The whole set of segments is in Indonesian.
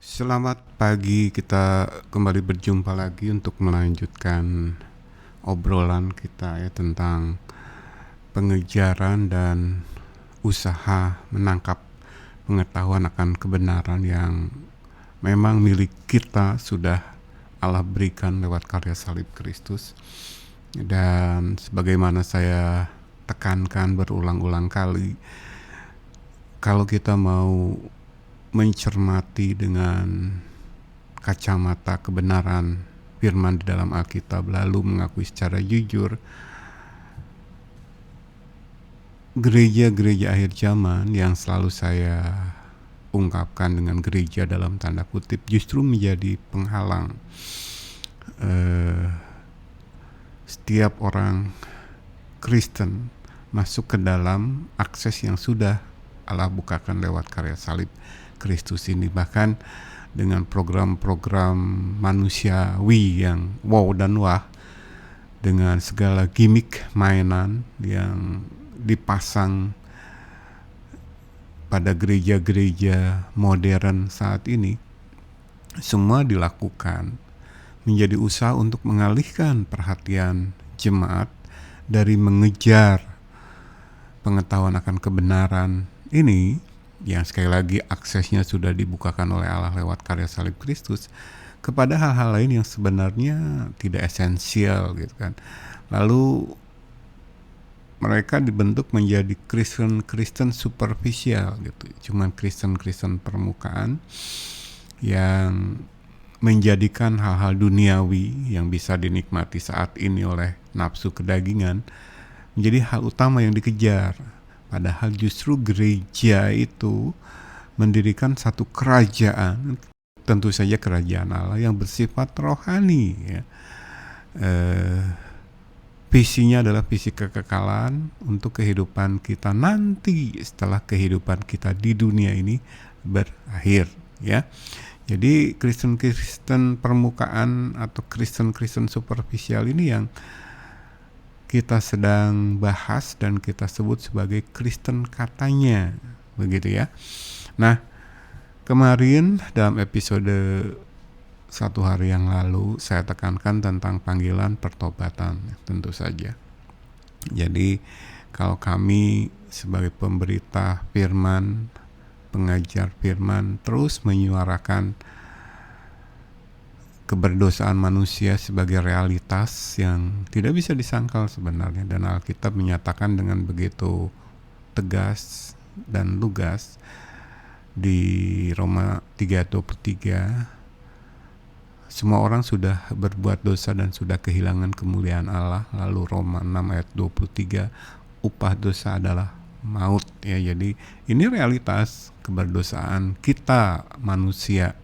Selamat pagi, kita kembali berjumpa lagi untuk melanjutkan obrolan kita ya tentang pengejaran dan usaha menangkap pengetahuan akan kebenaran yang memang milik kita, sudah Allah berikan lewat karya salib Kristus. Dan sebagaimana saya tekankan berulang-ulang kali, kalau kita mau mencermati dengan kacamata kebenaran firman di dalam Alkitab, lalu mengakui secara jujur, gereja-gereja akhir zaman yang selalu saya ungkapkan dengan gereja dalam tanda kutip justru menjadi penghalang setiap orang Kristen masuk ke dalam akses yang sudah Allah bukakan lewat karya salib Kristus ini. Bahkan dengan program-program manusiawi yang wow dan wah, dengan segala gimmick mainan yang dipasang pada gereja-gereja modern saat ini, semua dilakukan menjadi usaha untuk mengalihkan perhatian jemaat dari mengejar pengetahuan akan kebenaran ini, yang sekali lagi aksesnya sudah dibukakan oleh Allah lewat karya salib Kristus, kepada hal-hal lain yang sebenarnya tidak esensial gitu kan. Lalu mereka dibentuk menjadi Kristen superficial gitu, cuman Kristen permukaan yang menjadikan hal-hal duniawi yang bisa dinikmati saat ini oleh nafsu kedagingan menjadi hal utama yang dikejar. Padahal justru gereja itu mendirikan satu kerajaan, tentu saja kerajaan Allah yang bersifat rohani ya. Visinya adalah visi kekekalan untuk kehidupan kita nanti setelah kehidupan kita di dunia ini berakhir ya. Jadi Kristen permukaan atau Kristen superficial ini yang kita sedang bahas dan kita sebut sebagai Kristen katanya, begitu ya. Nah, kemarin dalam episode 1 hari yang lalu saya tekankan tentang panggilan pertobatan, tentu saja. Jadi kalau kami sebagai pemberita firman, pengajar firman, terus menyuarakan keberdosaan manusia sebagai realitas yang tidak bisa disangkal sebenarnya, dan Alkitab menyatakan dengan begitu tegas dan lugas di Roma 3:23, semua orang sudah berbuat dosa dan sudah kehilangan kemuliaan Allah. Lalu Roma 6:23, upah dosa adalah maut ya. Jadi ini realitas keberdosaan kita manusia,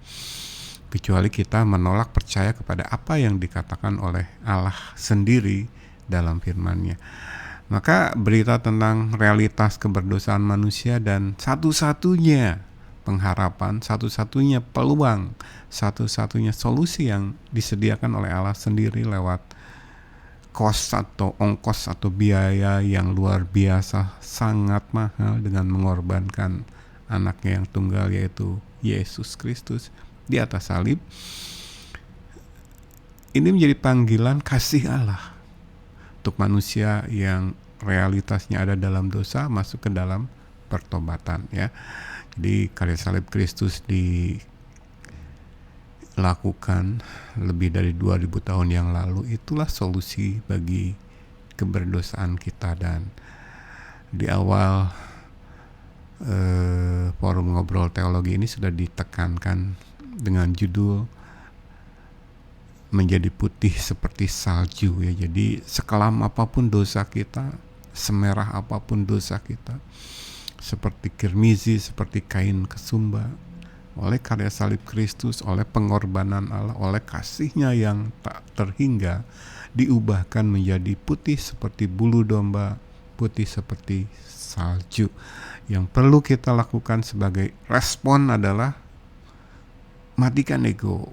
kecuali kita menolak percaya kepada apa yang dikatakan oleh Allah sendiri dalam firman-Nya. Maka berita tentang realitas keberdosaan manusia dan satu-satunya pengharapan, satu-satunya peluang, satu-satunya solusi yang disediakan oleh Allah sendiri lewat ongkos atau biaya yang luar biasa, sangat mahal, dengan mengorbankan anaknya yang tunggal, yaitu Yesus Kristus di atas salib. Ini menjadi panggilan kasih Allah untuk manusia yang realitasnya ada dalam dosa masuk ke dalam pertobatan ya. Jadi karya salib Kristus dilakukan lebih dari 2000 tahun yang lalu, itulah solusi bagi keberdosaan kita. Dan di awal forum ngobrol teologi ini sudah ditekankan dengan judul menjadi putih seperti salju ya. Jadi sekelam apapun dosa kita, semerah apapun dosa kita, seperti kirmizi, seperti kain kesumba, oleh karya salib Kristus, oleh pengorbanan Allah, oleh kasih-Nya yang tak terhingga, diubahkan menjadi putih seperti bulu domba, putih seperti salju. Yang perlu kita lakukan sebagai respon adalah matikan ego,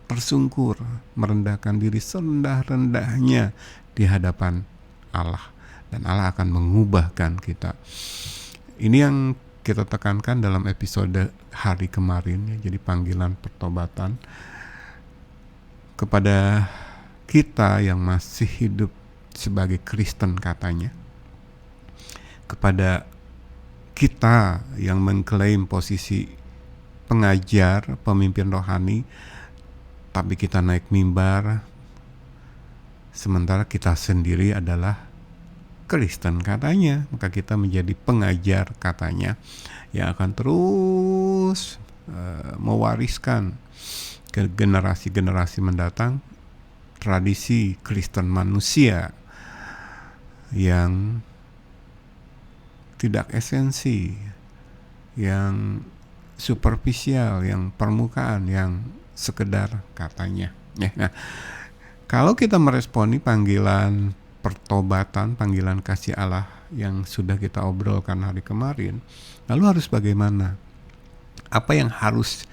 tersungkur, merendahkan diri serendah-rendahnya di hadapan Allah, dan Allah akan mengubahkan kita. Ini yang kita tekankan dalam episode hari kemarin ya, jadi panggilan pertobatan kepada kita yang masih hidup sebagai Kristen katanya, kepada kita yang mengklaim posisi pengajar, pemimpin rohani, tapi kita naik mimbar, sementara kita sendiri adalah Kristen katanya, maka kita menjadi pengajar katanya yang akan terus mewariskan ke generasi-generasi mendatang tradisi Kristen manusia yang tidak esensi, yang superficial, yang permukaan, yang sekedar katanya. Nah, kalau kita meresponi panggilan pertobatan, panggilan kasih Allah yang sudah kita obrolkan hari kemarin, lalu harus bagaimana? Apa yang harus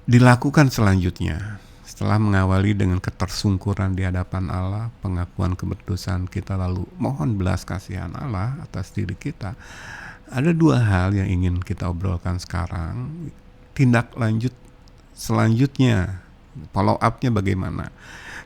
dilakukan selanjutnya? Setelah mengawali dengan ketersungkuran di hadapan Allah, pengakuan keberdosaan kita, lalu mohon belas kasihan Allah atas diri kita, ada dua hal yang ingin kita obrolkan sekarang. Tindak lanjut selanjutnya, follow up-nya bagaimana?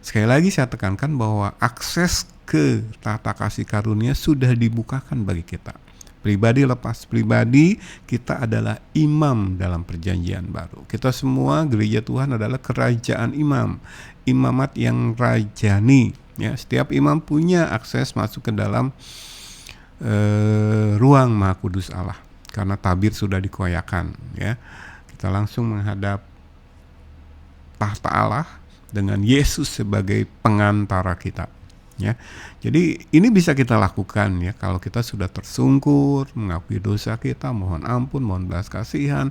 Sekali lagi saya tekankan bahwa akses ke tahta kasih karunia sudah dibukakan bagi kita. Pribadi lepas pribadi, kita adalah imam dalam perjanjian baru. Kita semua gereja Tuhan adalah kerajaan imam, imamat yang rajani. Ya, setiap imam punya akses masuk ke dalam ruang Maha Kudus Allah, karena tabir sudah dikoyakan. Ya, kita langsung menghadap tahta Allah dengan Yesus sebagai pengantara kita. Ya, jadi ini bisa kita lakukan ya kalau kita sudah tersungkur, mengakui dosa kita, mohon ampun, mohon belas kasihan,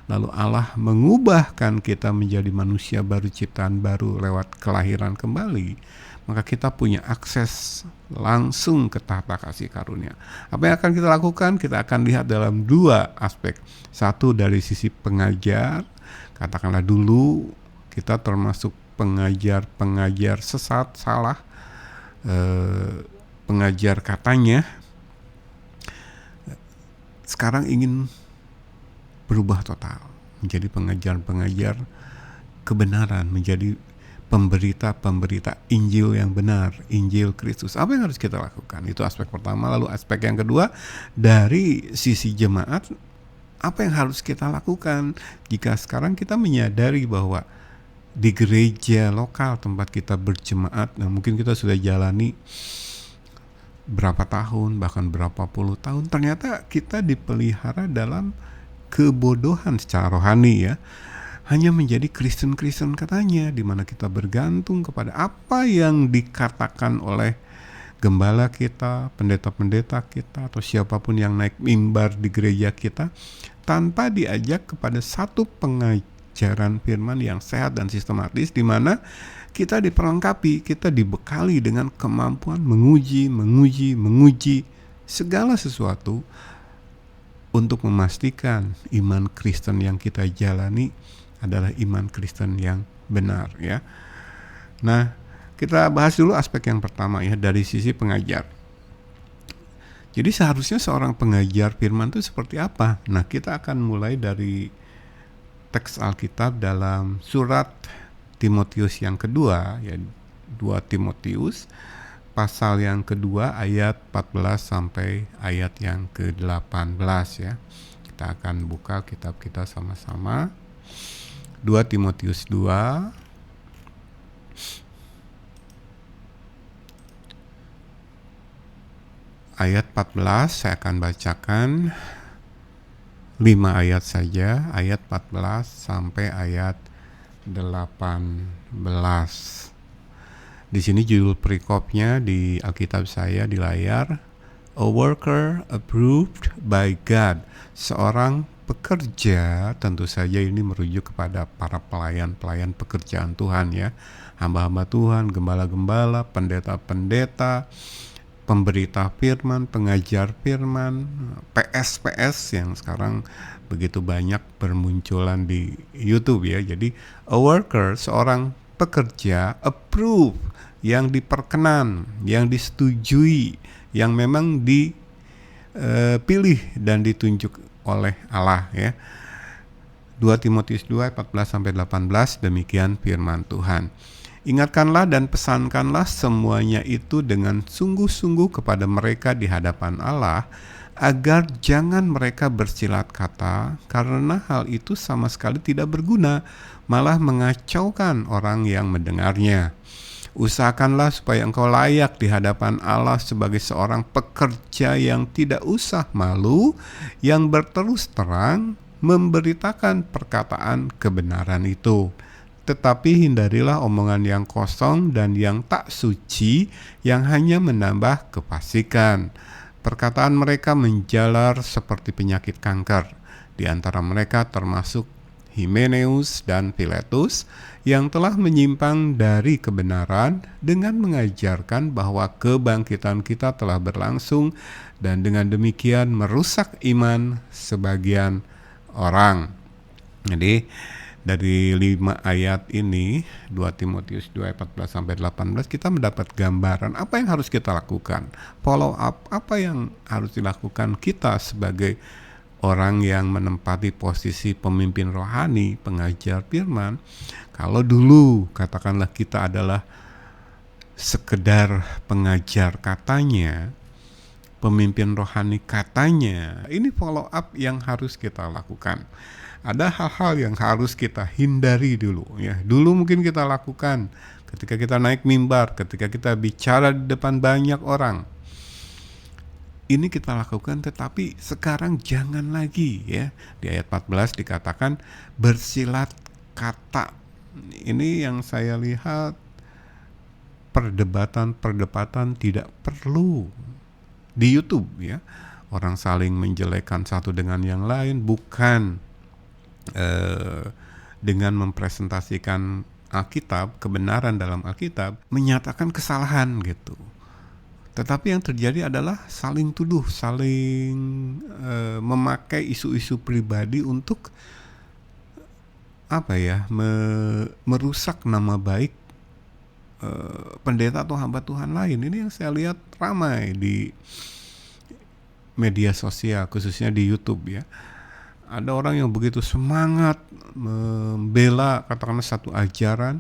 lalu Allah mengubahkan kita menjadi manusia baru, ciptaan baru lewat kelahiran kembali, maka kita punya akses langsung ke tahta kasih karunia. Apa yang akan kita lakukan? Kita akan lihat dalam dua aspek. Satu dari sisi pengajar, katakanlah dulu kita termasuk pengajar sesat, salah, pengajar katanya, sekarang ingin berubah total menjadi pengajar kebenaran, menjadi pemberita Injil yang benar, Injil Kristus. Apa yang harus kita lakukan? Itu aspek pertama. Lalu aspek yang kedua, dari sisi jemaat, apa yang harus kita lakukan jika sekarang kita menyadari bahwa di gereja lokal tempat kita berjemaat, nah mungkin kita sudah jalani berapa tahun, bahkan berapa puluh tahun, ternyata kita dipelihara dalam kebodohan secara rohani ya, hanya menjadi Kristen katanya, di mana kita bergantung kepada apa yang dikatakan oleh gembala kita, pendeta-pendeta kita, atau siapapun yang naik mimbar di gereja kita, tanpa diajak kepada satu pengajaran firman yang sehat dan sistematis, di mana kita diperlengkapi, kita dibekali dengan kemampuan menguji segala sesuatu untuk memastikan iman Kristen yang kita jalani adalah iman Kristen yang benar ya. Nah, kita bahas dulu aspek yang pertama ya, dari sisi pengajar. Jadi seharusnya seorang pengajar firman itu seperti apa? Nah, kita akan mulai dari teks Alkitab dalam surat Timotius yang kedua ya, 2 Timotius pasal yang kedua ayat 14 sampai ayat yang ke-18 ya. Kita akan buka kitab kita sama-sama. 2 Timotius 2 ayat 14, saya akan bacakan 5 ayat saja, ayat 14 sampai ayat 18. Di sini judul perikopnya di Alkitab saya di layar, A Worker Approved by God, seorang pekerja. Tentu saja ini merujuk kepada para pelayan-pelayan pekerjaan Tuhan ya, hamba-hamba Tuhan, gembala-gembala, pendeta-pendeta, pemberita firman, pengajar firman, PS yang sekarang begitu banyak bermunculan di YouTube ya. Jadi a worker, seorang pekerja, approved, yang diperkenan, yang disetujui, yang memang pilih dan ditunjuk oleh Allah ya. 2 Timotius 2 14-18, demikian firman Tuhan. Ingatkanlah dan pesankanlah semuanya itu dengan sungguh-sungguh kepada mereka di hadapan Allah, agar jangan mereka bersilat kata, karena hal itu sama sekali tidak berguna, malah mengacaukan orang yang mendengarnya. Usahakanlah supaya engkau layak di hadapan Allah sebagai seorang pekerja yang tidak usah malu, yang berterus terang memberitakan perkataan kebenaran itu. Tetapi hindarilah omongan yang kosong dan yang tak suci, yang hanya menambah kefasikan. Perkataan mereka menjalar seperti penyakit kanker. Di antara mereka termasuk Himeneus dan Filetus, yang telah menyimpang dari kebenaran dengan mengajarkan bahwa kebangkitan kita telah berlangsung, dan dengan demikian merusak iman sebagian orang. Jadi dari 5 ayat ini, 2 Timotius 2 14-18, kita mendapat gambaran apa yang harus kita lakukan, follow up apa yang harus dilakukan kita sebagai orang yang menempati posisi pemimpin rohani, pengajar firman. Kalau dulu katakanlah kita adalah sekedar pengajar katanya, pemimpin rohani katanya, ini follow up yang harus kita lakukan. Ada hal-hal yang harus kita hindari dulu ya. Dulu mungkin kita lakukan ketika kita naik mimbar, ketika kita bicara di depan banyak orang. Ini kita lakukan, tetapi sekarang jangan lagi ya. Di ayat 14 dikatakan bersilat kata. Ini yang saya lihat, perdebatan tidak perlu di YouTube ya. Orang saling menjelekkan satu dengan yang lain, bukan dengan mempresentasikan Alkitab, kebenaran dalam Alkitab, menyatakan kesalahan gitu. Tetapi yang terjadi adalah saling tuduh, saling memakai isu-isu pribadi untuk merusak nama baik pendeta atau hamba Tuhan lain. Ini yang saya lihat ramai di media sosial, khususnya di YouTube ya. Ada orang yang begitu semangat membela katakanlah satu ajaran,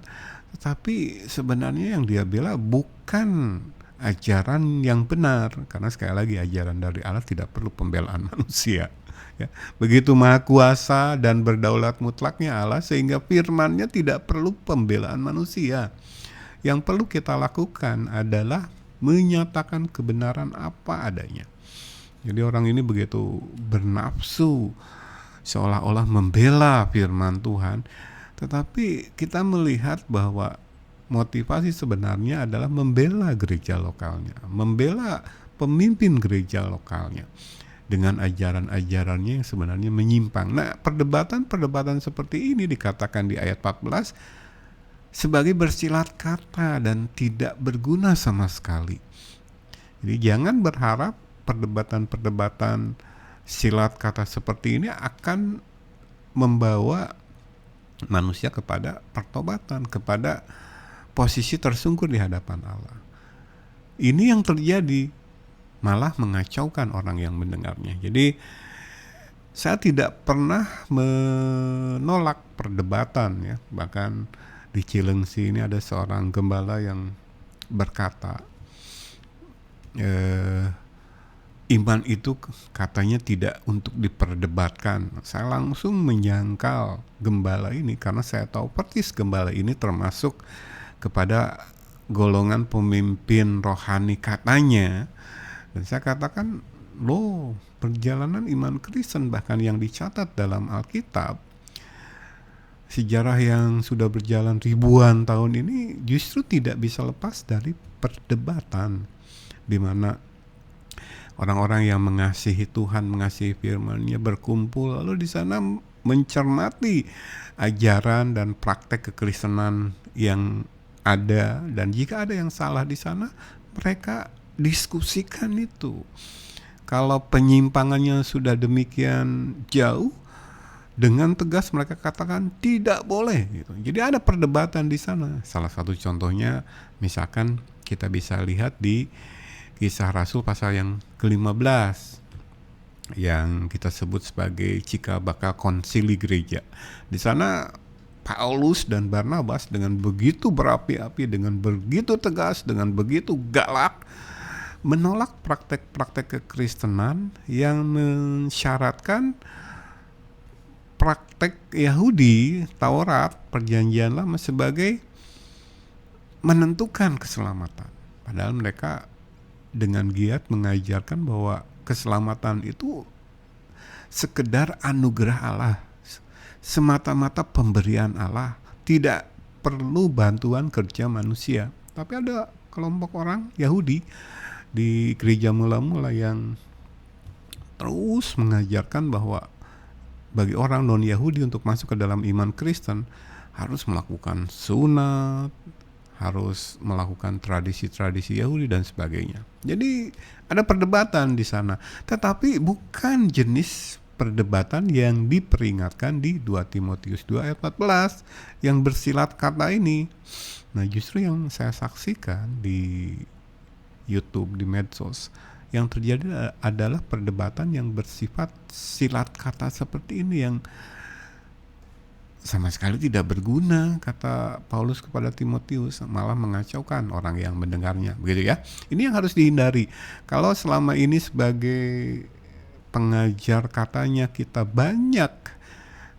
tetapi sebenarnya yang dia bela bukan ajaran yang benar, karena sekali lagi ajaran dari Allah tidak perlu pembelaan manusia ya. Begitu maha kuasa dan berdaulat mutlaknya Allah, sehingga firman-Nya tidak perlu pembelaan manusia. Yang perlu kita lakukan adalah menyatakan kebenaran apa adanya. Jadi orang ini begitu bernafsu seolah-olah membela firman Tuhan, tetapi kita melihat bahwa motivasi sebenarnya adalah membela gereja lokalnya, membela pemimpin gereja lokalnya dengan ajaran-ajarannya yang sebenarnya menyimpang. Nah, perdebatan seperti ini dikatakan di ayat 14 sebagai bersilat kata dan tidak berguna sama sekali. Jadi jangan berharap perdebatan silat kata seperti ini akan membawa manusia kepada pertobatan, kepada posisi tersungkur di hadapan Allah. Ini yang terjadi, malah mengacaukan orang yang mendengarnya. Jadi saya tidak pernah menolak perdebatan ya. Bahkan di Cilengsi ini ada seorang gembala yang berkata, iman itu katanya tidak untuk diperdebatkan. Saya langsung menyangkal gembala ini karena saya tahu persis gembala ini termasuk kepada golongan pemimpin rohani katanya. Dan saya katakan, loh, perjalanan iman Kristen bahkan yang dicatat dalam Alkitab, sejarah yang sudah berjalan ribuan tahun ini justru tidak bisa lepas dari perdebatan, di mana orang-orang yang mengasihi Tuhan, mengasihi firman-Nya berkumpul, lalu di sana mencermati ajaran dan praktek kekristenan yang ada, dan jika ada yang salah di sana, mereka diskusikan itu. Kalau penyimpangannya sudah demikian jauh, dengan tegas mereka katakan tidak boleh gitu. Jadi ada perdebatan di sana. Salah satu contohnya misalkan kita bisa lihat di Kisah Rasul pasal yang ke-15. yang kita sebut sebagai cikal bakal konsili gereja. Di sana Paulus dan Barnabas dengan begitu berapi-api, dengan begitu tegas, dengan begitu galak menolak praktek-praktek kekristenan yang mensyaratkan praktek Yahudi, Taurat, Perjanjian Lama sebagai menentukan keselamatan. Padahal mereka dengan giat mengajarkan bahwa keselamatan itu sekedar anugerah Allah, semata-mata pemberian Allah, tidak perlu bantuan kerja manusia. Tapi ada kelompok orang Yahudi di gereja mula-mula yang terus mengajarkan bahwa bagi orang non-Yahudi untuk masuk ke dalam iman Kristen harus melakukan sunat, harus melakukan tradisi-tradisi Yahudi dan sebagainya. Jadi ada perdebatan di sana, tetapi bukan jenis perdebatan yang diperingatkan di 2 Timotius 2 ayat 14 yang bersilat kata ini. Nah, justru yang saya saksikan di YouTube, di medsos, yang terjadi adalah perdebatan yang bersifat silat kata seperti ini yang sama sekali tidak berguna, kata Paulus kepada Timotius, malah mengacaukan orang yang mendengarnya, begitu ya. Ini yang harus dihindari. Kalau selama ini sebagai pengajar katanya kita banyak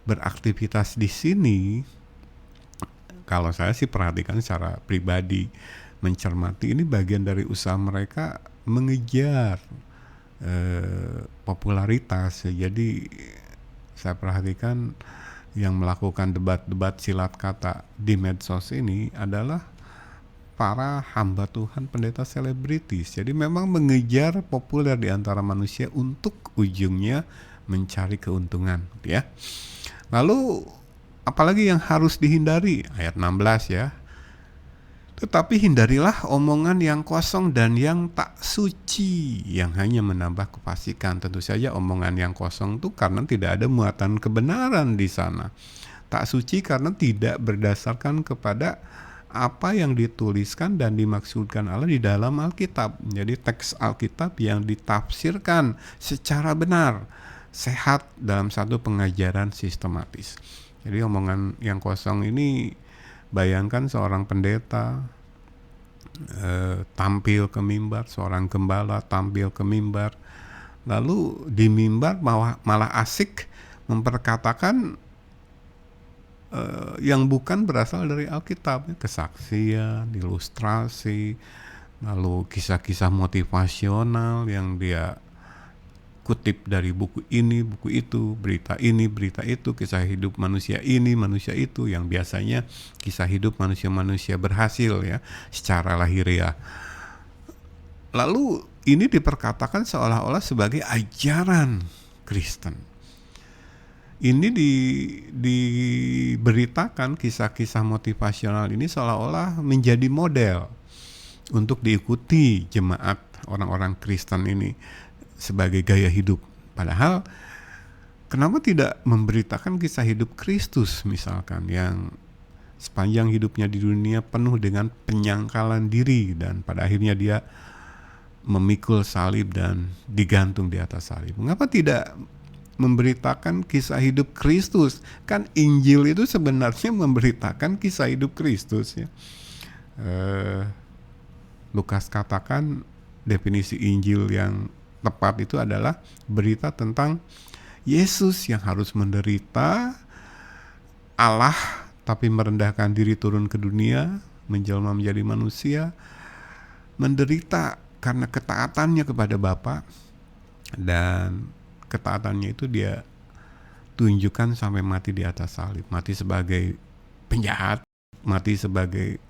beraktivitas di sini, kalau saya sih perhatikan secara pribadi, mencermati, ini bagian dari usaha mereka mengejar popularitas. Jadi saya perhatikan yang melakukan debat-debat silat kata di medsos ini adalah para hamba Tuhan, pendeta selebritis. Jadi memang mengejar populer di antara manusia untuk ujungnya mencari keuntungan, ya. Lalu apalagi yang harus dihindari? Ayat 16 ya. Tetapi hindarilah omongan yang kosong dan yang tak suci, yang hanya menambah kefasikan. Tentu saja omongan yang kosong itu karena tidak ada muatan kebenaran di sana. Tak suci karena tidak berdasarkan kepada apa yang dituliskan dan dimaksudkan Allah di dalam Alkitab. Jadi teks Alkitab yang ditafsirkan secara benar, sehat dalam satu pengajaran sistematis. Jadi omongan yang kosong ini, bayangkan seorang pendeta tampil ke mimbar, seorang gembala tampil ke mimbar, lalu di mimbar malah asik memperkatakan yang bukan berasal dari Alkitab, kesaksian, ilustrasi, lalu kisah-kisah motivasional yang dia kutip dari buku ini, buku itu, berita ini, berita itu, kisah hidup manusia ini, manusia itu, yang biasanya kisah hidup manusia-manusia berhasil ya, secara lahiriah. Lalu ini diperkatakan seolah-olah sebagai ajaran Kristen. Ini diberitakan kisah-kisah motivasional ini seolah-olah menjadi model untuk diikuti jemaat orang-orang Kristen ini sebagai gaya hidup. Padahal kenapa tidak memberitakan kisah hidup Kristus misalkan, yang sepanjang hidupnya di dunia penuh dengan penyangkalan diri dan pada akhirnya dia memikul salib dan digantung di atas salib. Mengapa tidak memberitakan kisah hidup Kristus? Kan Injil itu sebenarnya memberitakan kisah hidup Kristus ya. Lukas katakan definisi Injil yang tepat itu adalah berita tentang Yesus yang harus menderita, Allah tapi merendahkan diri turun ke dunia, menjelma menjadi manusia, menderita karena ketaatannya kepada Bapa, dan ketaatannya itu dia tunjukkan sampai mati di atas salib, mati sebagai penjahat, mati sebagai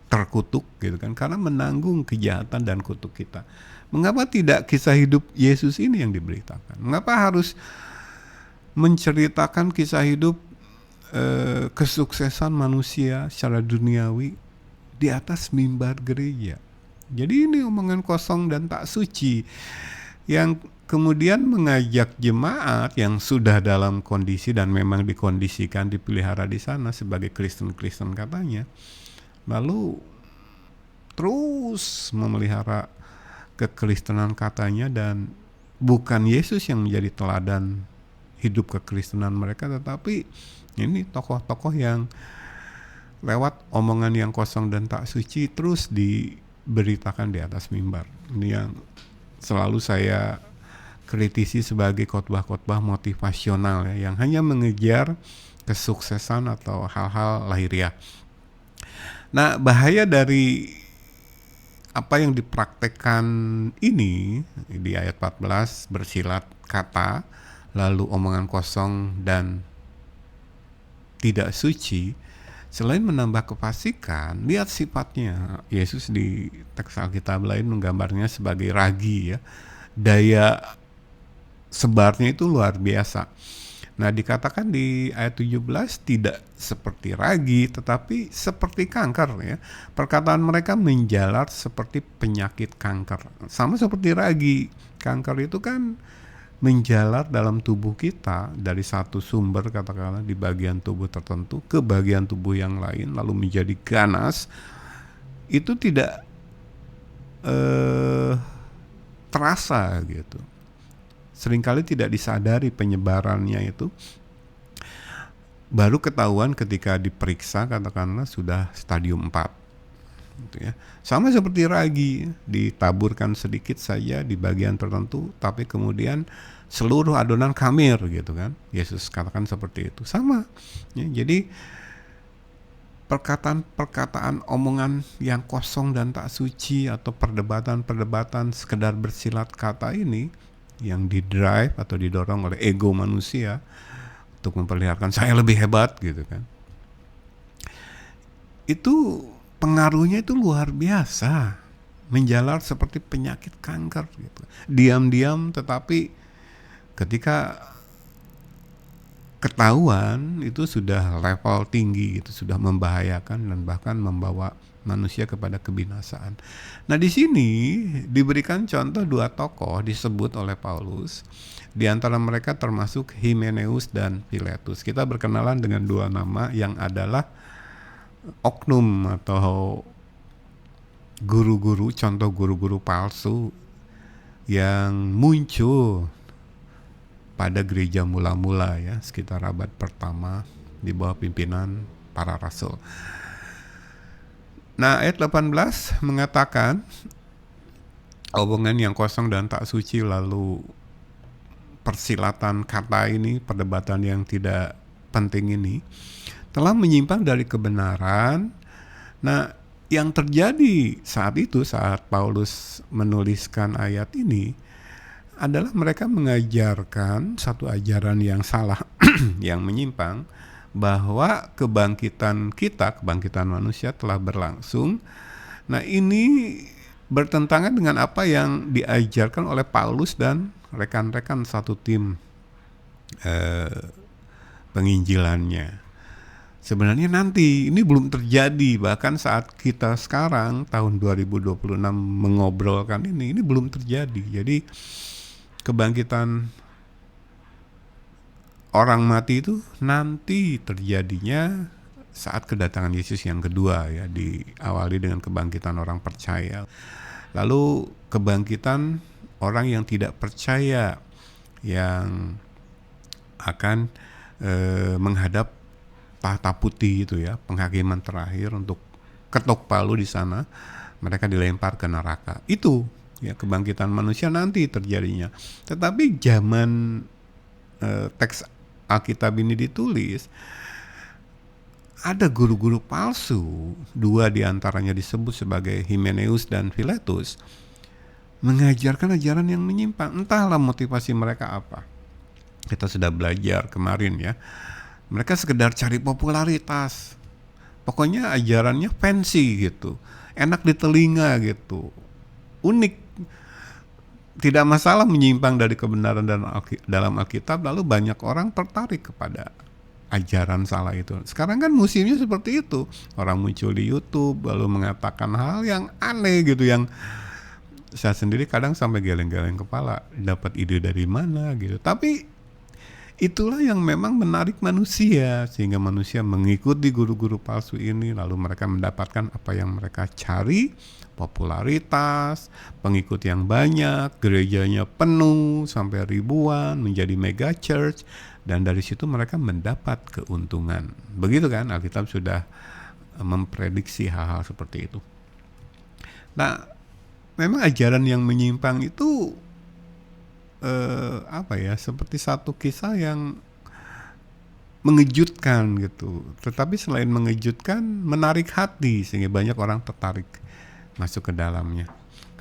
terkutuk gitu kan, karena menanggung kejahatan dan kutuk kita. Mengapa tidak kisah hidup Yesus ini yang diberitakan? Mengapa harus menceritakan kisah hidup kesuksesan manusia secara duniawi di atas mimbar gereja? Jadi ini omongan kosong dan tak suci yang kemudian mengajak jemaat yang sudah dalam kondisi dan memang dikondisikan, dipelihara di sana sebagai Kristen-Kristen katanya, lalu terus memelihara kekristenan katanya dan bukan Yesus yang menjadi teladan hidup kekristenan mereka, tetapi ini tokoh-tokoh yang lewat omongan yang kosong dan tak suci terus diberitakan di atas mimbar. Ini yang selalu saya kritisi sebagai khotbah-khotbah motivasional ya, yang hanya mengejar kesuksesan atau hal-hal lahiriah. Nah, bahaya dari apa yang dipraktekkan ini di ayat 14, bersilat kata, lalu omongan kosong dan tidak suci, selain menambah kefasikan, lihat sifatnya. Yesus di teks Alkitab lain menggambarnya sebagai ragi ya. Daya sebarnya itu luar biasa. Nah, dikatakan di ayat 17 tidak seperti ragi tetapi seperti kanker ya. Perkataan mereka menjalar seperti penyakit kanker. Sama seperti ragi. Kanker itu kan menjalar dalam tubuh kita dari satu sumber katakanlah di bagian tubuh tertentu ke bagian tubuh yang lain lalu menjadi ganas. Itu tidak terasa gitu. Seringkali tidak disadari penyebarannya itu, baru ketahuan ketika diperiksa katakanlah sudah stadium 4 gitu ya. Sama seperti ragi, ditaburkan sedikit saja di bagian tertentu tapi kemudian seluruh adonan khamir gitu kan. Yesus katakan seperti itu. Sama ya, jadi perkataan-perkataan omongan yang kosong dan tak suci atau perdebatan-perdebatan sekedar bersilat kata ini yang didrive atau didorong oleh ego manusia untuk memperlihatkan saya lebih hebat gitu kan, itu pengaruhnya itu luar biasa, menjalar seperti penyakit kanker gitu. Diam-diam tetapi ketika ketahuan itu sudah level tinggi, itu sudah membahayakan dan bahkan membawa manusia kepada kebinasaan. Nah, di sini diberikan contoh dua tokoh disebut oleh Paulus. Di antara mereka termasuk Himeneus dan Filetus. Kita berkenalan dengan dua nama yang adalah oknum atau guru-guru, contoh guru-guru palsu yang muncul pada gereja mula-mula ya, sekitar abad pertama di bawah pimpinan para rasul. Nah, ayat 18 mengatakan omongan yang kosong dan tak suci, lalu persilatan kata ini, perdebatan yang tidak penting ini telah menyimpang dari kebenaran. Nah, yang terjadi saat itu, saat Paulus menuliskan ayat ini, adalah mereka mengajarkan satu ajaran yang salah, yang menyimpang, bahwa kebangkitan kita, kebangkitan manusia telah berlangsung. Nah, ini bertentangan dengan apa yang diajarkan oleh Paulus dan rekan-rekan satu tim penginjilannya. Sebenarnya nanti ini belum terjadi, bahkan saat kita sekarang tahun 2026 mengobrolkan ini belum terjadi. Jadi kebangkitan orang mati itu nanti terjadinya saat kedatangan Yesus yang kedua ya, diawali dengan kebangkitan orang percaya. Lalu kebangkitan orang yang tidak percaya yang akan menghadap tahta putih itu ya, penghakiman terakhir untuk ketok palu di sana, mereka dilempar ke neraka. Itu ya kebangkitan manusia nanti terjadinya. Tetapi zaman teks Alkitab ini ditulis, ada guru-guru palsu, dua diantaranya disebut sebagai Himeneus dan Filetus, mengajarkan ajaran yang menyimpang. Entahlah motivasi mereka apa. Kita sudah belajar kemarin ya. Mereka sekedar cari popularitas. Pokoknya ajarannya fancy gitu, enak di telinga gitu, unik. Tidak masalah menyimpang dari kebenaran dalam Alkitab, lalu banyak orang tertarik kepada ajaran salah itu. Sekarang kan musimnya seperti itu. Orang muncul di YouTube lalu mengatakan hal yang aneh gitu, yang saya sendiri kadang sampai geleng-geleng kepala, dapat ide dari mana gitu. Tapi Itulah yang memang menarik manusia, sehingga manusia mengikuti guru-guru palsu ini, lalu mereka mendapatkan apa yang mereka cari, popularitas, pengikut yang banyak, gerejanya penuh sampai ribuan, menjadi mega church, dan dari situ mereka mendapat keuntungan. Begitu kan, Alkitab sudah memprediksi hal-hal seperti itu. Nah, memang ajaran yang menyimpang itu seperti satu kisah yang mengejutkan gitu. Tetapi selain mengejutkan, menarik hati sehingga banyak orang tertarik masuk ke dalamnya.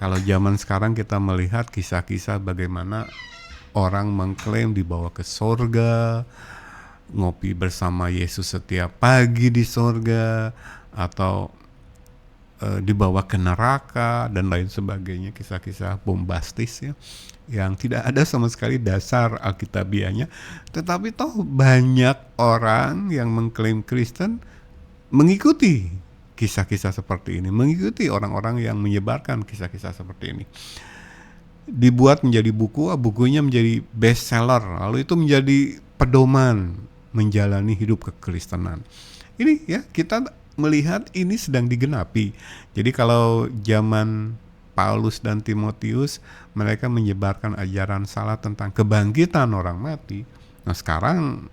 Kalau zaman sekarang kita melihat kisah-kisah bagaimana orang mengklaim dibawa ke sorga, ngopi bersama Yesus setiap pagi di sorga, atau dibawa ke neraka dan lain sebagainya, kisah-kisah bombastis ya, yang tidak ada sama sekali dasar alkitabiahnya. Tetapi toh banyak orang yang mengklaim Kristen mengikuti kisah-kisah seperti ini, mengikuti orang-orang yang menyebarkan kisah-kisah seperti ini. Dibuat menjadi buku, bukunya menjadi bestseller, lalu itu menjadi pedoman menjalani hidup kekristenan. Ini ya, kita melihat ini sedang digenapi. Jadi kalau zaman Paulus dan Timotius mereka menyebarkan ajaran salah tentang kebangkitan orang mati, nah sekarang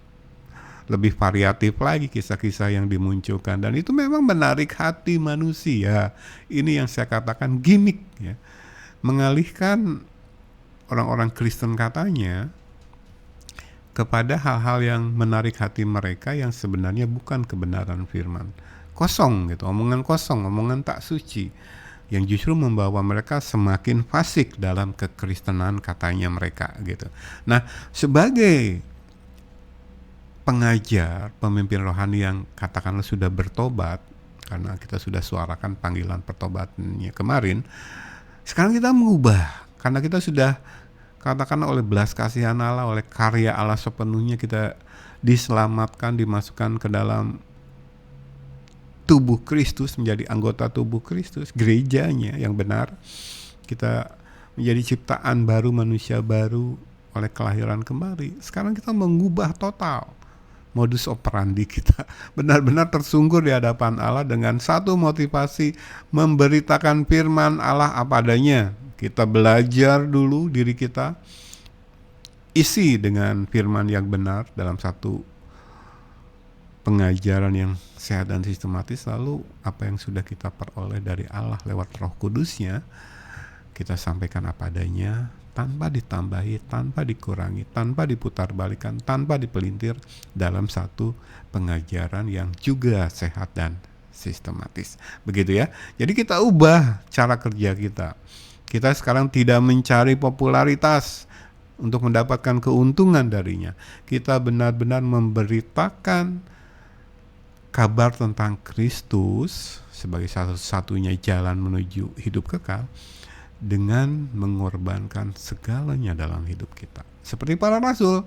lebih variatif lagi kisah-kisah yang dimunculkan, dan itu memang menarik hati manusia. Ini yang saya katakan gimmick ya, mengalihkan orang-orang Kristen katanya kepada hal-hal yang menarik hati mereka yang sebenarnya bukan kebenaran firman. Kosong gitu, omongan kosong, omongan tak suci, yang justru membawa mereka semakin fasik dalam kekristenan katanya mereka gitu. Nah, sebagai pengajar, pemimpin rohani yang katakanlah sudah bertobat, karena kita sudah suarakan panggilan pertobatannya kemarin, sekarang kita mengubah, karena kita sudah katakanlah oleh belas kasihan Allah, oleh karya Allah sepenuhnya kita diselamatkan, dimasukkan ke dalam tubuh Kristus, menjadi anggota tubuh Kristus, gerejanya yang benar. Kita menjadi ciptaan baru, manusia baru oleh kelahiran kembali. Sekarang kita mengubah total modus operandi kita, benar-benar tersungkur di hadapan Allah dengan satu motivasi, memberitakan firman Allah apa adanya. Kita belajar dulu diri kita, isi dengan firman yang benar dalam satu pengajaran yang sehat dan sistematis, lalu apa yang sudah kita peroleh dari Allah lewat Roh Kudusnya kita sampaikan apa adanya, tanpa ditambahi, tanpa dikurangi, tanpa diputarbalikkan, tanpa dipelintir, dalam satu pengajaran yang juga sehat dan sistematis. Begitu ya. Jadi kita ubah cara kerja kita. Kita sekarang tidak mencari popularitas untuk mendapatkan keuntungan darinya. Kita benar-benar memberitakan kabar tentang Kristus sebagai satu-satunya jalan menuju hidup kekal dengan mengorbankan segalanya dalam hidup kita. Seperti para rasul,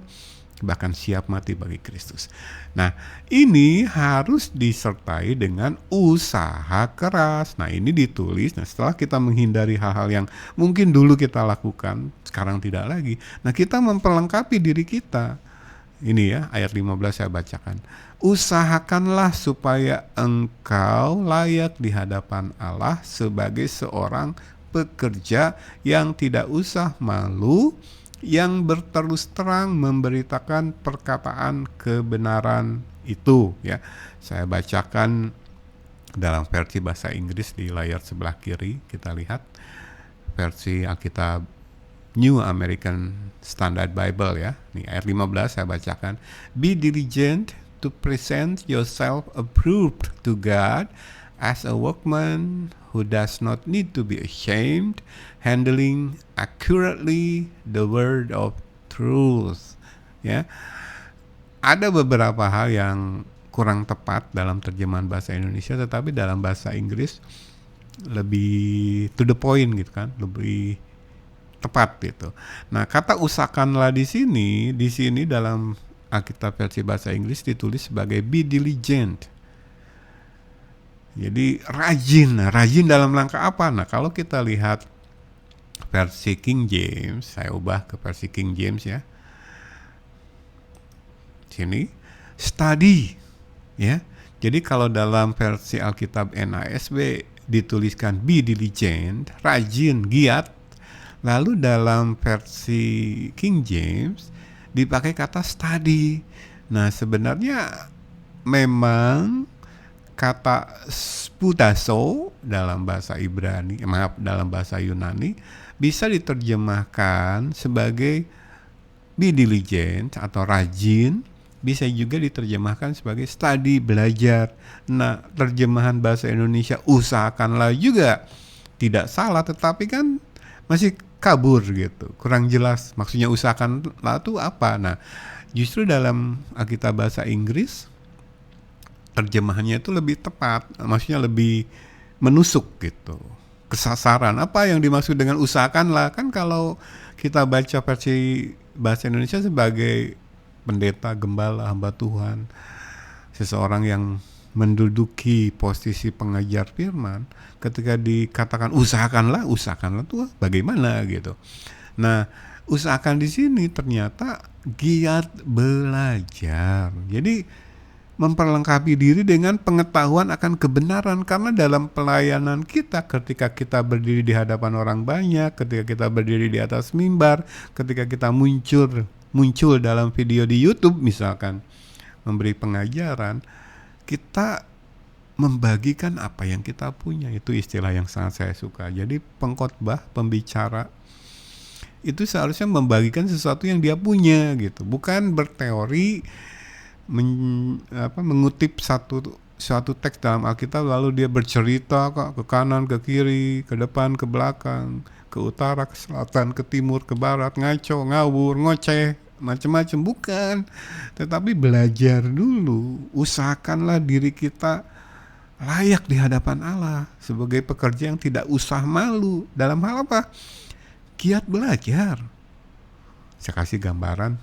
bahkan siap mati bagi Kristus. Nah, ini harus disertai dengan usaha keras. Nah, ini ditulis. Nah, setelah kita menghindari hal-hal yang mungkin dulu kita lakukan, sekarang tidak lagi. Nah, kita memperlengkapi diri kita. Ini ya, ayat 15 saya bacakan. Usahakanlah supaya engkau layak di hadapan Allah sebagai seorang pekerja yang tidak usah malu, yang berterus terang memberitakan perkataan kebenaran itu ya. Saya bacakan dalam versi bahasa Inggris di layar sebelah kiri, kita lihat versi Alkitab New American Standard Bible ya. Nih ayat 15 saya bacakan. Be diligent to present yourself approved to God as a workman who does not need to be ashamed, handling accurately the word of truth. Ya. Ada beberapa hal yang kurang tepat dalam terjemahan bahasa Indonesia, tetapi dalam bahasa Inggris lebih to the point gitu kan, lebih tepat gitu. Nah, kata usahakanlah di sini dalam Alkitab versi bahasa Inggris ditulis sebagai be diligent. Jadi rajin dalam langkah apa? Nah, kalau kita lihat versi King James, saya ubah ke versi King James ya. sini study, ya. Jadi kalau dalam versi Alkitab NASB dituliskan be diligent, rajin, giat. Lalu dalam versi King James dipakai kata study. Nah, sebenarnya memang kata spudaso dalam bahasa dalam bahasa Yunani bisa diterjemahkan sebagai be diligent atau rajin, bisa juga diterjemahkan sebagai study, belajar. Nah, terjemahan bahasa Indonesia usahakanlah juga tidak salah, tetapi kan masih kabur gitu, kurang jelas maksudnya usahakanlah itu apa. Nah, justru dalam Alkitab bahasa Inggris terjemahannya itu lebih tepat, maksudnya lebih menusuk gitu, kesasaran. Apa yang dimaksud dengan usahakanlah, kan kalau kita baca versi bahasa Indonesia sebagai pendeta, gembala, hamba Tuhan, seseorang yang menduduki posisi pengajar firman, ketika dikatakan usahakanlah tuh bagaimana gitu. Nah, usahakan di sini ternyata giat belajar. Jadi memperlengkapi diri dengan pengetahuan akan kebenaran, karena dalam pelayanan kita, ketika kita berdiri di hadapan orang banyak, ketika kita berdiri di atas mimbar, ketika kita muncul dalam video di YouTube misalkan memberi pengajaran, kita membagikan apa yang kita punya. Itu istilah yang sangat saya suka. Jadi pengkhotbah, pembicara itu seharusnya membagikan sesuatu yang dia punya gitu, bukan berteori mengutip suatu teks dalam Alkitab lalu dia bercerita ke kanan, ke kiri, ke depan, ke belakang, ke utara, ke selatan, ke timur, ke barat, ngaco, ngawur, ngoceh, macam-macam. Bukan, tetapi belajar dulu. Usahakanlah diri kita layak di hadapan Allah sebagai pekerja yang tidak usah malu. Dalam hal apa? Giat belajar. Saya kasih gambaran,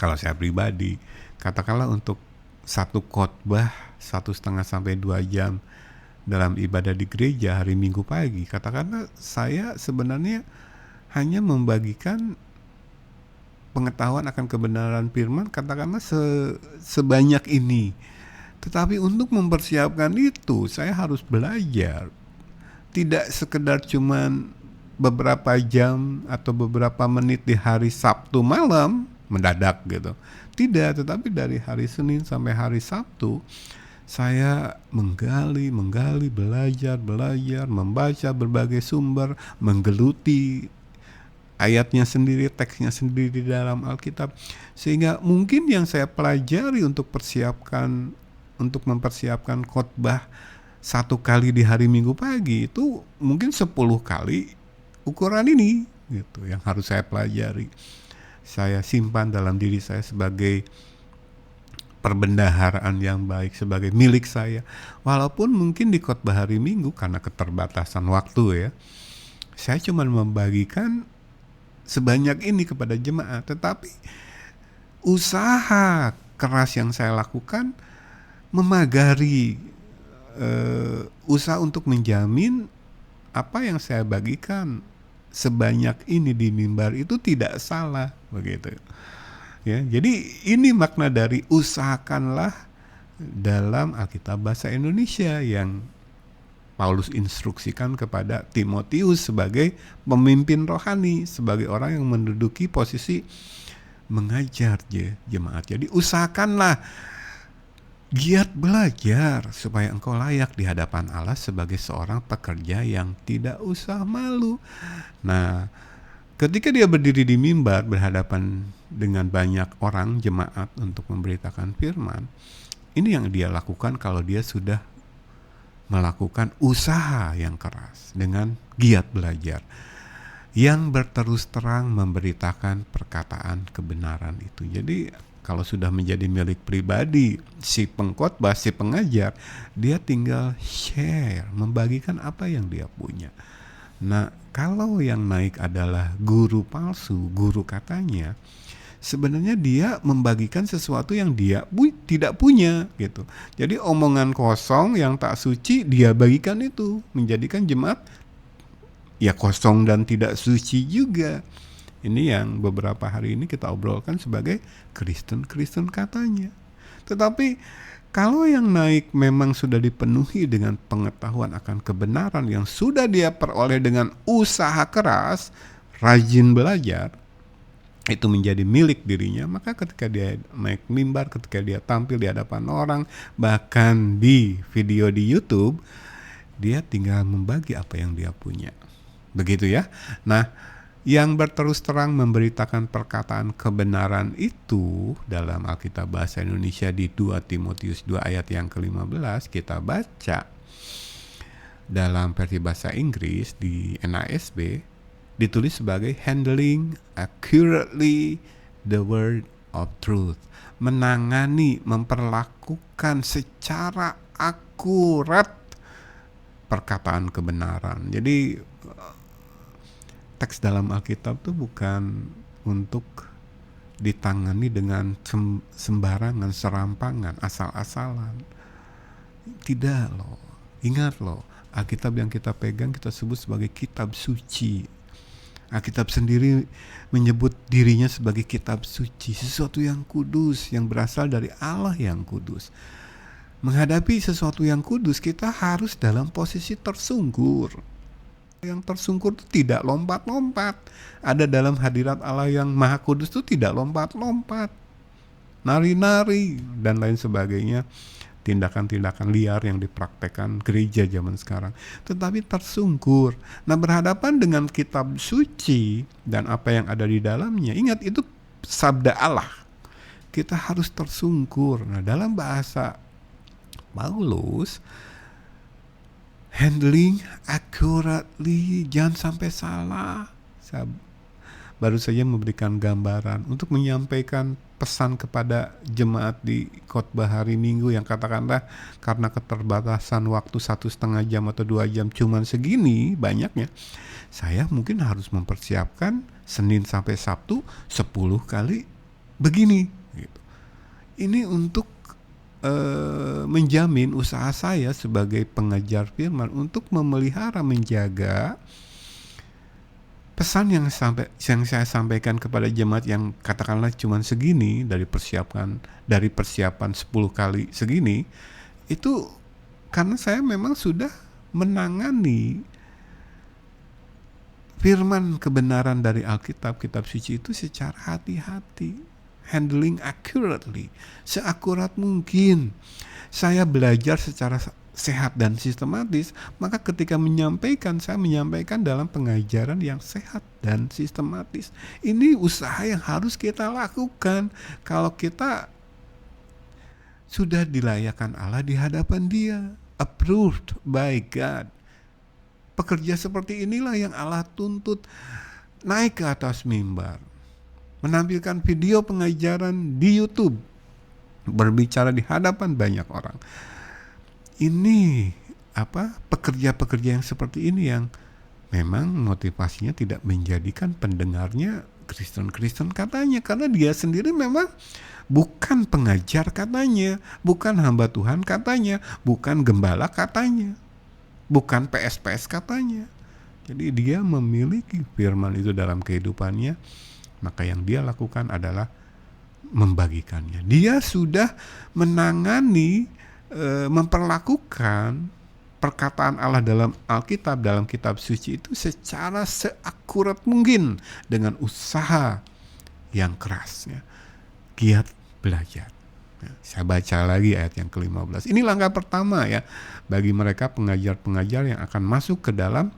kalau saya pribadi, katakanlah untuk satu khotbah 1,5 sampai 2 jam dalam ibadah di gereja hari Minggu pagi, katakanlah saya sebenarnya hanya membagikan pengetahuan akan kebenaran firman, katakanlah sebanyak ini. Tetapi untuk mempersiapkan itu saya harus belajar, tidak sekedar cuman beberapa jam atau beberapa menit di hari Sabtu malam mendadak gitu. Tidak, tetapi dari hari Senin sampai hari Sabtu saya menggali, belajar, membaca berbagai sumber, menggeluti ayatnya sendiri, teksnya sendiri di dalam Alkitab, sehingga mungkin yang saya pelajari untuk mempersiapkan khotbah 1 kali di hari Minggu pagi itu mungkin 10 kali ukuran ini gitu yang harus saya pelajari. Saya simpan dalam diri saya sebagai perbendaharaan yang baik, sebagai milik saya. Walaupun mungkin di khotbah hari Minggu karena keterbatasan waktu ya, saya cuma membagikan sebanyak ini kepada jemaat. Tetapi usaha keras yang saya lakukan memagari usaha untuk menjamin apa yang saya bagikan sebanyak ini di mimbar itu tidak salah begitu ya. Jadi ini makna dari usahakanlah dalam Alkitab bahasa Indonesia yang Paulus instruksikan kepada Timotius sebagai pemimpin rohani, sebagai orang yang menduduki posisi mengajar jemaat. Jadi usahakanlah giat belajar supaya engkau layak di hadapan Allah sebagai seorang pekerja yang tidak usah malu. Nah, ketika dia berdiri di mimbar berhadapan dengan banyak orang jemaat untuk memberitakan firman, ini yang dia lakukan kalau dia sudah melakukan usaha yang keras dengan giat belajar yang berterus terang memberitakan perkataan kebenaran itu. Jadi kalau sudah menjadi milik pribadi si pengkhotbah, si pengajar, dia tinggal share, membagikan apa yang dia punya. Nah, kalau yang naik adalah guru palsu, guru katanya, sebenarnya dia membagikan sesuatu yang dia tidak punya gitu. Jadi omongan kosong yang tak suci dia bagikan itu, menjadikan jemaat ya kosong dan tidak suci juga. Ini yang beberapa hari ini kita obrolkan sebagai Kristen katanya. Tetapi kalau yang naik memang sudah dipenuhi dengan pengetahuan akan kebenaran yang sudah dia peroleh dengan usaha keras, rajin belajar, itu menjadi milik dirinya, maka ketika dia naik mimbar, ketika dia tampil di hadapan orang, bahkan di video di YouTube, dia tinggal membagi apa yang dia punya. Begitu ya. Nah, yang berterus terang memberitakan perkataan kebenaran itu dalam Alkitab Bahasa Indonesia di 2 Timotius 2 ayat yang ke-15 kita baca. Dalam versi bahasa Inggris di NASB ditulis sebagai handling accurately the word of truth. Menangani, memperlakukan secara akurat perkataan kebenaran. Jadi teks dalam Alkitab itu bukan untuk ditangani dengan sembarangan, serampangan, asal-asalan. Tidak loh. Ingat loh, Alkitab yang kita pegang kita sebut sebagai kitab suci. Alkitab sendiri menyebut dirinya sebagai kitab suci, sesuatu yang kudus, yang berasal dari Allah yang kudus. Menghadapi sesuatu yang kudus, kita harus dalam posisi tersungkur. Yang tersungkur itu tidak lompat-lompat. Ada dalam hadirat Allah yang maha kudus itu tidak lompat-lompat, nari-nari dan lain sebagainya, tindakan-tindakan liar yang dipraktekkan gereja zaman sekarang, tetapi tersungkur. Nah, berhadapan dengan kitab suci dan apa yang ada di dalamnya, ingat itu sabda Allah, kita harus tersungkur. Nah, dalam bahasa Paulus, handling accurately, jangan sampai salah. Saya baru saja memberikan gambaran untuk menyampaikan pesan kepada jemaat di khotbah hari Minggu yang katakanlah karena keterbatasan waktu 1,5 jam atau 2 jam cuman segini banyaknya, saya mungkin harus mempersiapkan Senin sampai Sabtu 10 kali begini gitu. Ini untuk menjamin usaha saya sebagai pengajar firman untuk memelihara, menjaga pesan yang saya sampaikan kepada jemaat yang katakanlah cuma segini dari persiapan 10 kali segini, itu karena saya memang sudah menangani firman kebenaran dari Alkitab, kitab suci itu secara hati-hati, handling accurately, seakurat mungkin. Saya belajar secara sehat dan sistematis, maka ketika menyampaikan, saya menyampaikan dalam pengajaran yang sehat dan sistematis. Ini usaha yang harus kita lakukan kalau kita sudah dilayakkan Allah di hadapan Dia, approved by God. Pekerja seperti inilah yang Allah tuntut, naik ke atas mimbar, menampilkan video pengajaran di YouTube, berbicara di hadapan banyak orang. Ini pekerja-pekerja yang seperti ini yang memang motivasinya tidak menjadikan pendengarnya Kristen katanya, karena dia sendiri memang bukan pengajar katanya, bukan hamba Tuhan katanya, bukan gembala katanya, bukan PS katanya. Jadi dia memiliki firman itu dalam kehidupannya, maka yang dia lakukan adalah membagikannya. Dia sudah menangani, memperlakukan perkataan Allah dalam Alkitab, dalam kitab suci itu secara seakurat mungkin dengan usaha yang keras, ya. Giat belajar. Ya, saya baca lagi ayat yang ke-15. Ini langkah pertama ya bagi mereka pengajar-pengajar yang akan masuk ke dalam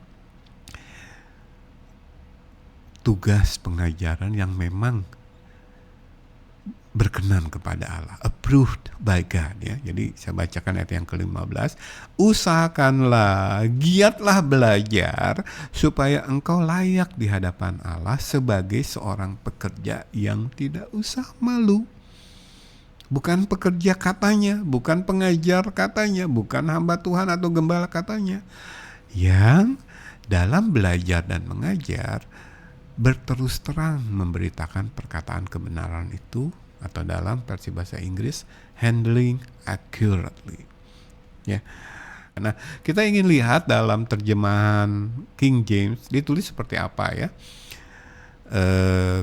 tugas pengajaran yang memang berkenan kepada Allah, approved by God, ya. Jadi saya bacakan ayat yang ke-15. Usahakanlah, giatlah belajar supaya engkau layak di hadapan Allah sebagai seorang pekerja yang tidak usah malu. Bukan pekerja katanya, bukan pengajar katanya, bukan hamba Tuhan atau gembala katanya, yang dalam belajar dan mengajar berterus terang memberitakan perkataan kebenaran itu, atau dalam versi bahasa Inggris handling accurately, ya. Nah, kita ingin lihat dalam terjemahan King James ditulis seperti apa, ya.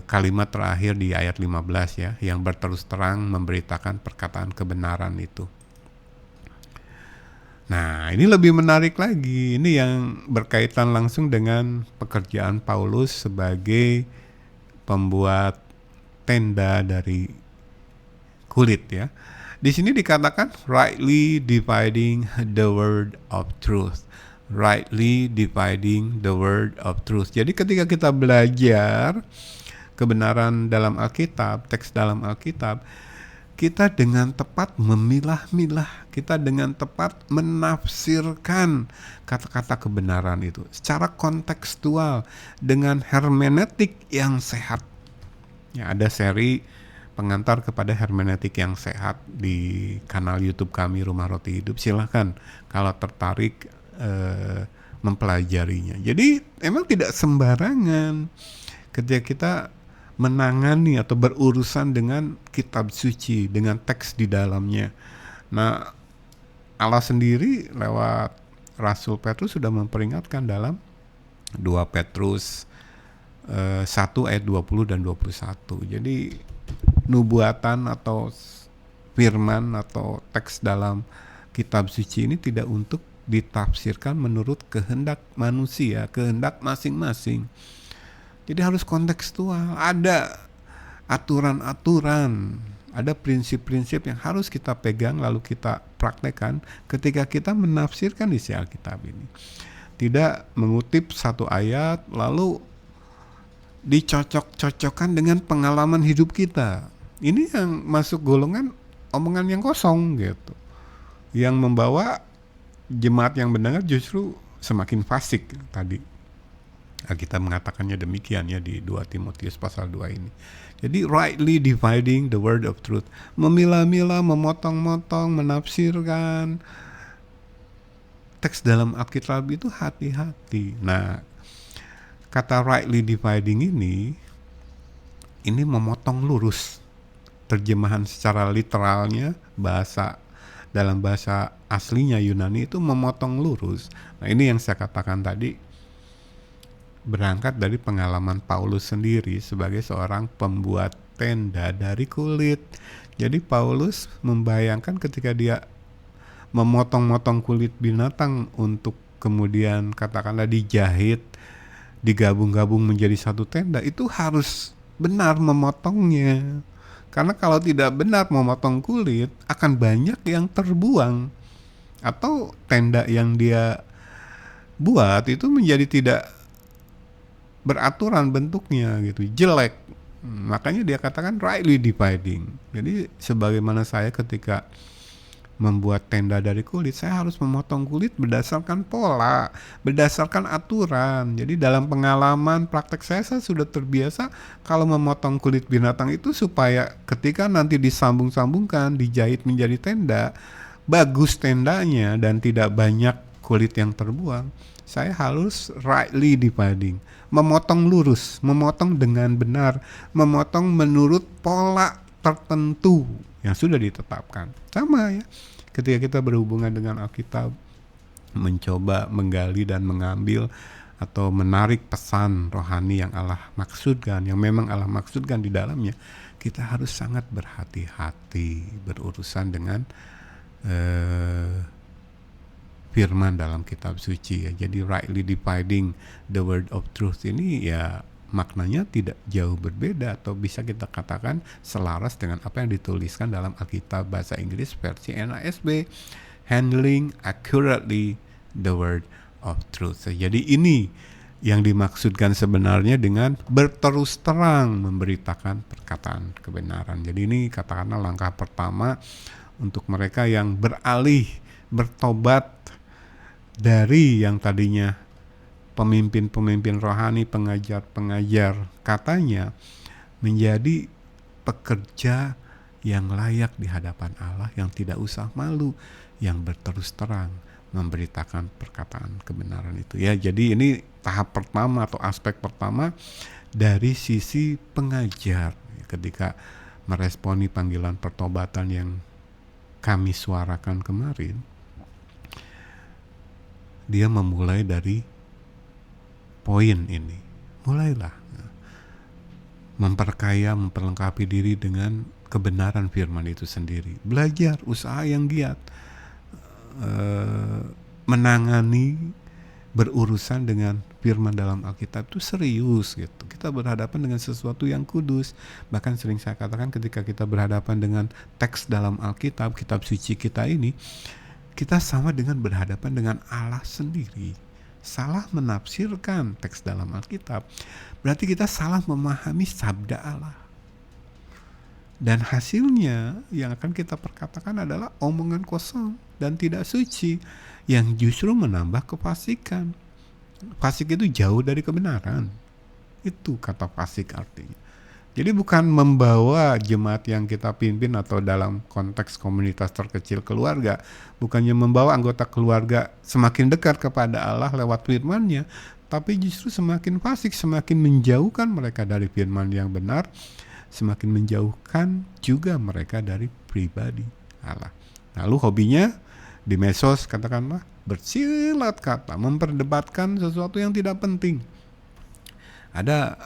kalimat terakhir di ayat 15 ya, yang berterus terang memberitakan perkataan kebenaran itu. Nah, ini lebih menarik lagi. Ini yang berkaitan langsung dengan pekerjaan Paulus sebagai pembuat tenda dari kulit ya. Di sini dikatakan rightly dividing the word of truth. Rightly dividing the word of truth. Jadi ketika kita belajar kebenaran dalam Alkitab, teks dalam Alkitab, kita dengan tepat memilah-milah, kita dengan tepat menafsirkan kata-kata kebenaran itu secara kontekstual dengan hermeneutik yang sehat. Ya, ada seri pengantar kepada hermeneutik yang sehat di kanal YouTube kami Rumah Roti Hidup. Silahkan kalau tertarik mempelajarinya. Jadi emang tidak sembarangan ketika kita menangani atau berurusan dengan kitab suci, dengan teks di dalamnya. Nah, Allah sendiri lewat Rasul Petrus sudah memperingatkan dalam 2 Petrus 1 ayat 20 dan 21. Jadi nubuatan atau firman atau teks dalam kitab suci ini tidak untuk ditafsirkan menurut kehendak manusia, kehendak masing-masing. Jadi harus kontekstual, ada aturan-aturan, ada prinsip-prinsip yang harus kita pegang lalu kita praktekkan ketika kita menafsirkan isi Alkitab ini. Tidak mengutip satu ayat lalu dicocok-cocokkan dengan pengalaman hidup kita. Ini yang masuk golongan omongan yang kosong gitu, yang membawa jemaat yang mendengar justru semakin fasik tadi. Kita mengatakannya demikian ya di 2 Timotius pasal 2 ini. Jadi rightly dividing the word of truth, memilah-milah, memotong-motong, menafsirkan teks dalam Alkitab itu hati-hati. Nah, kata rightly dividing ini memotong lurus. Terjemahan secara literalnya dalam bahasa aslinya Yunani itu memotong lurus. Nah, ini yang saya katakan tadi, berangkat dari pengalaman Paulus sendiri sebagai seorang pembuat tenda dari kulit. Jadi Paulus membayangkan ketika dia memotong-motong kulit binatang untuk kemudian katakanlah dijahit, digabung-gabung menjadi satu tenda, itu harus benar memotongnya. Karena kalau tidak benar memotong kulit, akan banyak yang terbuang. Atau tenda yang dia buat itu menjadi tidak beraturan bentuknya gitu, jelek. Makanya dia katakan rightly dividing. Jadi sebagaimana saya ketika membuat tenda dari kulit, saya harus memotong kulit berdasarkan pola, berdasarkan aturan. Jadi dalam pengalaman praktek saya sudah terbiasa kalau memotong kulit binatang itu supaya ketika nanti disambung-sambungkan, dijahit menjadi tenda, bagus tendanya dan tidak banyak kulit yang terbuang. Saya harus rightly dividing, memotong lurus, memotong dengan benar, memotong menurut pola tertentu yang sudah ditetapkan. Sama ya, ketika kita berhubungan dengan Alkitab, mencoba menggali dan mengambil atau menarik pesan rohani yang Allah maksudkan, yang memang Allah maksudkan di dalamnya, kita harus sangat berhati-hati berurusan dengan firman dalam kitab suci ya. Jadi rightly dividing the word of truth ini ya maknanya tidak jauh berbeda atau bisa kita katakan selaras dengan apa yang dituliskan dalam Alkitab bahasa Inggris versi NASB, handling accurately the word of truth. Jadi ini yang dimaksudkan sebenarnya dengan berterus terang memberitakan perkataan kebenaran. Jadi ini katakanlah langkah pertama untuk mereka yang beralih, bertobat dari yang tadinya pemimpin-pemimpin rohani, pengajar-pengajar katanya, menjadi pekerja yang layak di hadapan Allah, yang tidak usah malu, yang berterus terang memberitakan perkataan kebenaran itu ya. Jadi ini tahap pertama atau aspek pertama dari sisi pengajar ketika meresponi panggilan pertobatan yang kami suarakan kemarin. Dia memulai dari poin ini. Mulailah memperkaya, memperlengkapi diri dengan kebenaran firman itu sendiri. Belajar, usaha yang giat, menangani, berurusan dengan firman dalam Alkitab itu serius gitu. Kita berhadapan dengan sesuatu yang kudus. Bahkan sering saya katakan ketika kita berhadapan dengan teks dalam Alkitab, kitab suci kita ini, kita sama dengan berhadapan dengan Allah sendiri. Salah menafsirkan teks dalam Alkitab, berarti kita salah memahami sabda Allah. Dan hasilnya yang akan kita perkatakan adalah omongan kosong dan tidak suci yang justru menambah kefasikan. Fasik itu jauh dari kebenaran. Itu kata fasik artinya. Jadi bukan membawa jemaat yang kita pimpin atau dalam konteks komunitas terkecil keluarga, bukannya membawa anggota keluarga semakin dekat kepada Allah lewat firman-Nya, tapi justru semakin fasik, semakin menjauhkan mereka dari firman yang benar, semakin menjauhkan juga mereka dari pribadi Allah. Lalu hobinya di medsos katakanlah bersilat kata, memperdebatkan sesuatu yang tidak penting. Ada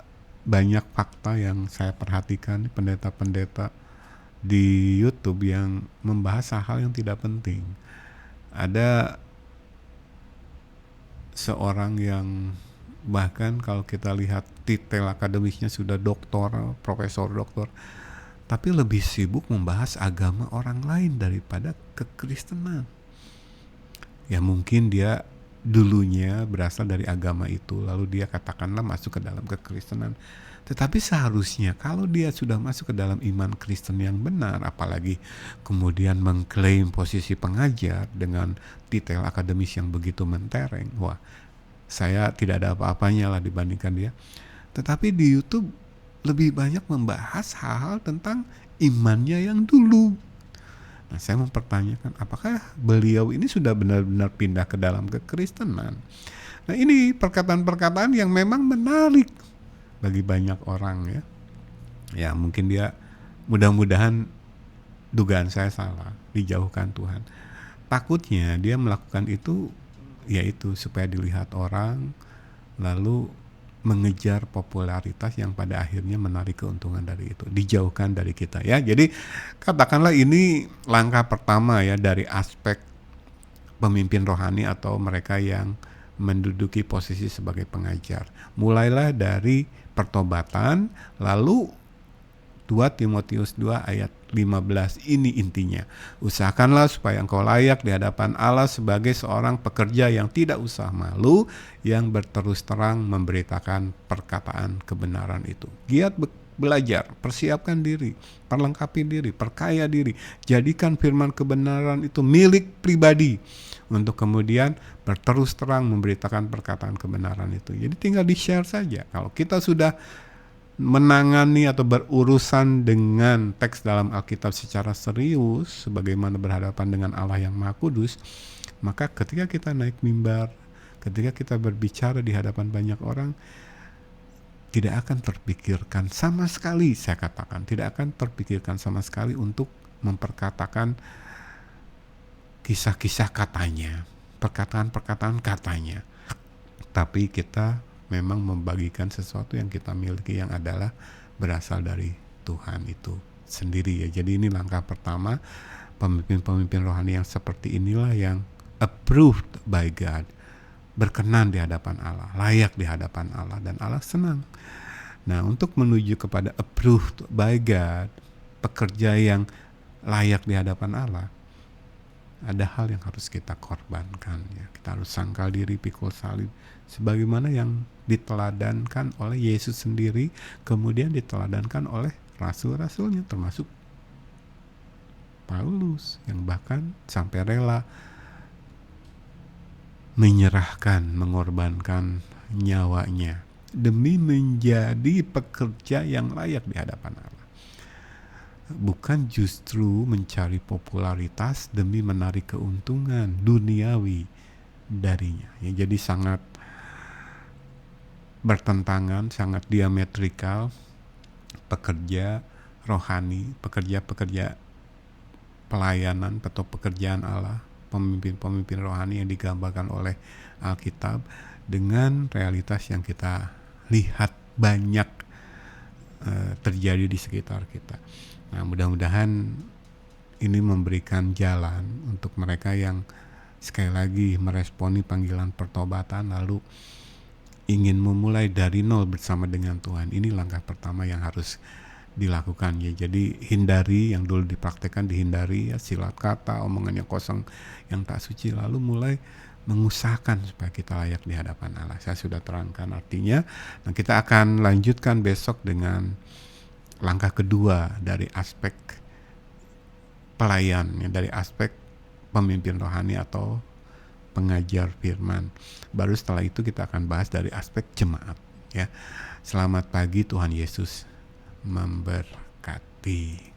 banyak fakta yang saya perhatikan pendeta-pendeta di YouTube yang membahas hal yang tidak penting. Ada seorang yang bahkan kalau kita lihat titel akademisnya sudah doktor, profesor doktor, tapi lebih sibuk membahas agama orang lain daripada kekristenan. Ya mungkin dia dulunya berasal dari agama itu, lalu dia katakanlah masuk ke dalam kekristenan. Tetapi seharusnya kalau dia sudah masuk ke dalam iman Kristen yang benar, apalagi kemudian mengklaim posisi pengajar dengan titel akademis yang begitu mentereng, wah, saya tidak ada apa-apanya lah dibandingkan dia. Tetapi di YouTube lebih banyak membahas hal-hal tentang imannya yang dulu. Nah, saya mempertanyakan apakah beliau ini sudah benar-benar pindah ke dalam kekristenan. Nah, ini perkataan-perkataan yang memang menarik bagi banyak orang ya. Ya, mungkin dia mudah-mudahan dugaan saya salah, dijauhkan Tuhan. Takutnya dia melakukan itu yaitu supaya dilihat orang, lalu mengejar popularitas yang pada akhirnya menarik keuntungan dari itu, dijauhkan dari kita ya. Jadi katakanlah ini langkah pertama ya dari aspek pemimpin rohani atau mereka yang menduduki posisi sebagai pengajar. Mulailah dari pertobatan, lalu 2 Timotius 2 ayat 15 ini intinya. Usahakanlah supaya engkau layak di hadapan Allah sebagai seorang pekerja yang tidak usah malu, yang berterus terang memberitakan perkataan kebenaran itu. Giat belajar, persiapkan diri, perlengkapi diri, perkaya diri, jadikan firman kebenaran itu milik pribadi untuk kemudian berterus terang memberitakan perkataan kebenaran itu. Jadi tinggal di-share saja. Kalau kita sudah menangani atau berurusan dengan teks dalam Alkitab secara serius, sebagaimana berhadapan dengan Allah yang Maha Kudus, maka ketika kita naik mimbar, ketika kita berbicara di hadapan banyak orang, tidak akan terpikirkan sama sekali, saya katakan, tidak akan terpikirkan sama sekali untuk memperkatakan kisah-kisah katanya, perkataan-perkataan katanya. Tapi kita memang membagikan sesuatu yang kita miliki yang adalah berasal dari Tuhan itu sendiri ya. Jadi ini langkah pertama, pemimpin-pemimpin rohani yang seperti inilah yang approved by God, berkenan di hadapan Allah, layak di hadapan Allah, dan Allah senang. Nah, untuk menuju kepada approved by God, pekerja yang layak di hadapan Allah, ada hal yang harus kita korbankan ya. Kita harus sangkal diri, pikul salib, sebagaimana yang diteladankan oleh Yesus sendiri, kemudian diteladankan oleh rasul-rasulnya, termasuk Paulus yang bahkan sampai rela menyerahkan, mengorbankan nyawanya demi menjadi pekerja yang layak di hadapan Allah. Bukan justru mencari popularitas demi menarik keuntungan duniawi darinya ya. Jadi sangat bertentangan, sangat diametrikal pekerja rohani, pekerja-pekerja pelayanan atau pekerjaan Allah, pemimpin-pemimpin rohani yang digambarkan oleh Alkitab dengan realitas yang kita lihat banyak terjadi di sekitar kita. Nah, mudah-mudahan ini memberikan jalan untuk mereka yang sekali lagi meresponi panggilan pertobatan lalu ingin memulai dari nol bersama dengan Tuhan. Ini langkah pertama yang harus dilakukan ya. Jadi hindari yang dulu dipraktekkan, dihindari ya, silat kata, omongan yang kosong, yang tak suci, lalu mulai mengusahakan supaya kita layak di hadapan Allah. Saya sudah terangkan artinya. Nah, kita akan lanjutkan besok dengan langkah kedua dari aspek pelayan ya, dari aspek pemimpin rohani atau pengajar firman. Baru setelah itu kita akan bahas dari aspek jemaat ya. Selamat pagi, Tuhan Yesus memberkati.